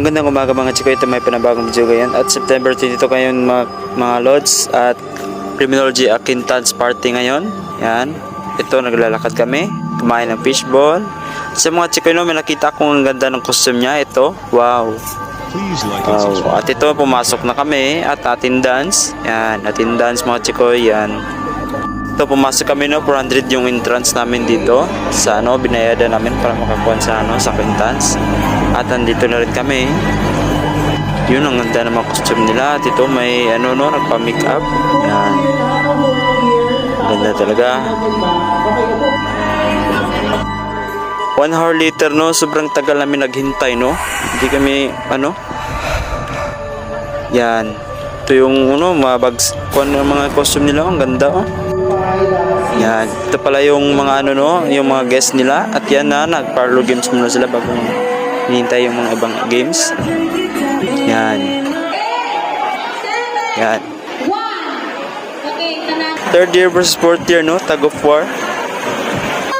Magandang umaga mga chiko, ito may panabagong video ngayon at September 22 ngayon mga lods at Criminology Acquaintance Party ngayon. Yan, ito naglalakad kami, kumain ng fishball. Sa mga chiko may nakita akong ang ganda ng costume niya, ito, wow. Wow. At ito pumasok na kami at attendance. Yan, attendance mga chiko, yan. Ito pumasok kami 400 yung entrance namin dito sa binayadan namin para makakuha sa sa acquaintance. At andito na rin kami. Yun ang ganda ng mga costume nila. At ito may nagpa-make up. Yan. Ganda talaga. 1 hour later sobrang tagal namin naghintay Hindi kami Yan. Ito yung mga bags, mga costume nila, ang ganda Yan, ito pala yung mga yung mga guests nila at yan nag-parlor games muna sila bago hinihintay yung mga ibang games. Yan. Yan. Third year versus fourth year tug of war.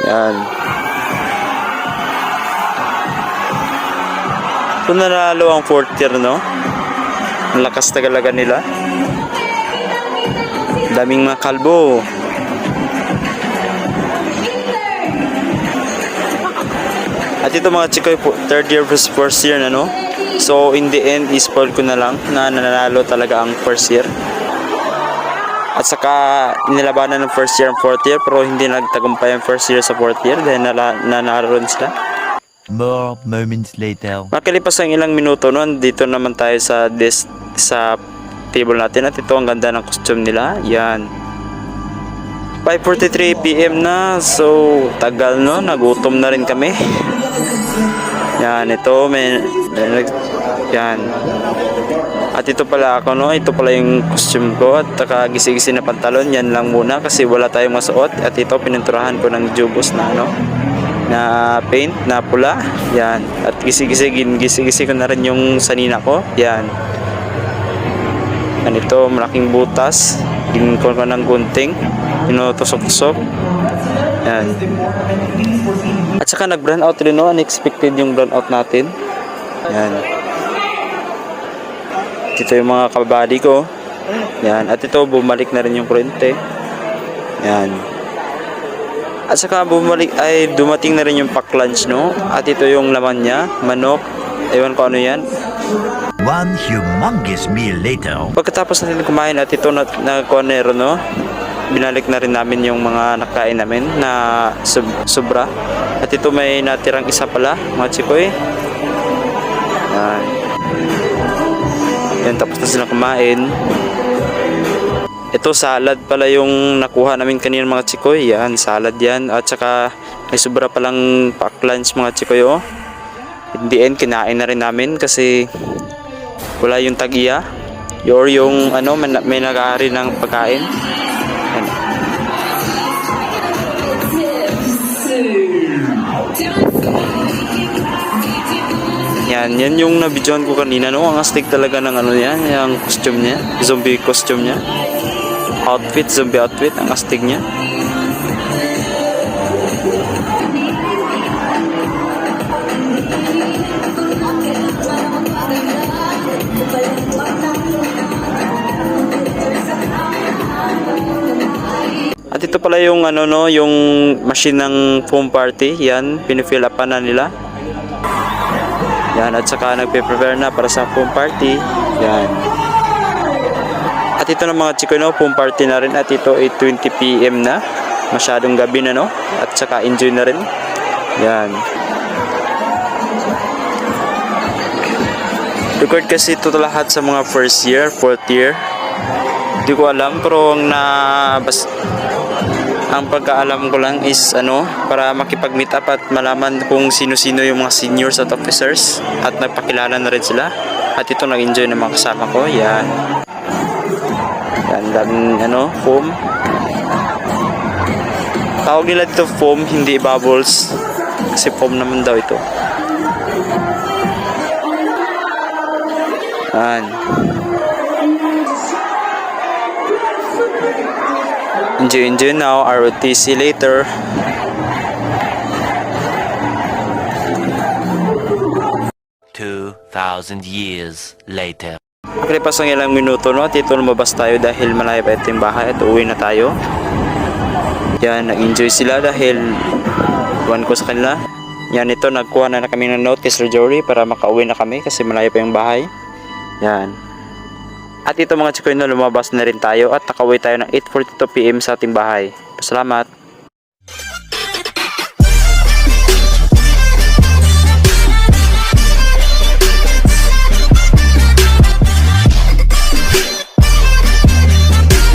Yan. Kung nanalo ang fourth year ang lakas talaga nila. Daming mga kalbo. At ito mga chikoy, third year versus first year So in the end, spoil ko na lang na nanalo talaga ang first year. At saka inilabanan ng first year ang fourth year, pero hindi nagtagumpay ang first year sa fourth year dahil nanalo rin sila. More moments later. Makalipas ang ilang minuto dito naman tayo sa table natin at ito ang ganda ng costume nila. Yan. 5:43 PM na, so tagal nagutom na rin kami. Yan, ito yan. At ito pala ako ito pala yung costume ko at gisi-gisi na pantalon. Yan lang muna kasi wala tayong masuot. At ito pininturahan ko ng jubos na paint na pula. Yan. At gisi-gisi ko na rin yung sanina ko. Yan. Yan, ito malaking butas. Ginko ko ng gunting. Tusok-tusok. Yan. At saka nag-brand out rin unexpected yung brand out natin. Yan. Ito yung mga kabady ko. Yan. At ito bumalik na rin yung kurente. Yan. At saka dumating na rin yung pack lunch At ito yung laman niya, manok. Ewan ko ano yan. One humongous meal later. Pagkatapos natin kumain at ito na cornero binalik na rin namin yung mga nakain namin na sobra. At ito may natirang isa pala mga chikoy. Yan. Yan, tapos na sila kumain. Ito salad pala yung nakuha namin kanina mga chikoy. Yan, salad yan. At saka may sobra palang pack lunch mga chikoy In the end, kinain na rin namin kasi wala yung tag-iya or yung may nag-aari ng pagkain. Yan yung nabidyoan ko kanina ang astig talaga ng yan, yung costume niya, zombie costume niya. Zombie outfit, ang astig niya. At ito pala yung yung machine ng foam party. Yan, pinifill up na nila. Yan, at saka nagpe-prepare na para sa foam party. Yan. At ito na mga chiko foam party na rin. At ito ay 20 PM na. Masyadong gabi na At saka enjoy na rin. Yan. Record kasi ito lahat sa mga first year, fourth year. Hindi ko alam pero ang pagkaalam ko lang is para makipag-meet up at malaman kung sino-sino yung mga seniors at officers at nagpakilala na rin sila. At ito nag-enjoy ng mga kasama ko. Yan. Yan, daming foam. Tawag nila dito foam, hindi bubbles. Kasi foam naman daw ito. Yan. Enjoy now, ROTC later. 2,000 2,000 years later. Nakalipas ang ilang minuto, no, at ito lumabas tayo dahil malayo pa ito yung bahay at uwi na tayo. Yan, nag-enjoy sila dahil buwan ko sa kanila. Yan, ito, nagkuha na kami ng note kay Sir Jory para makauwi na kami kasi malayo pa yung bahay. Yan. At ito mga chikoy, no, lumabas na rin tayo at nakauwi tayo ng 8:42 PM sa ating bahay. Salamat.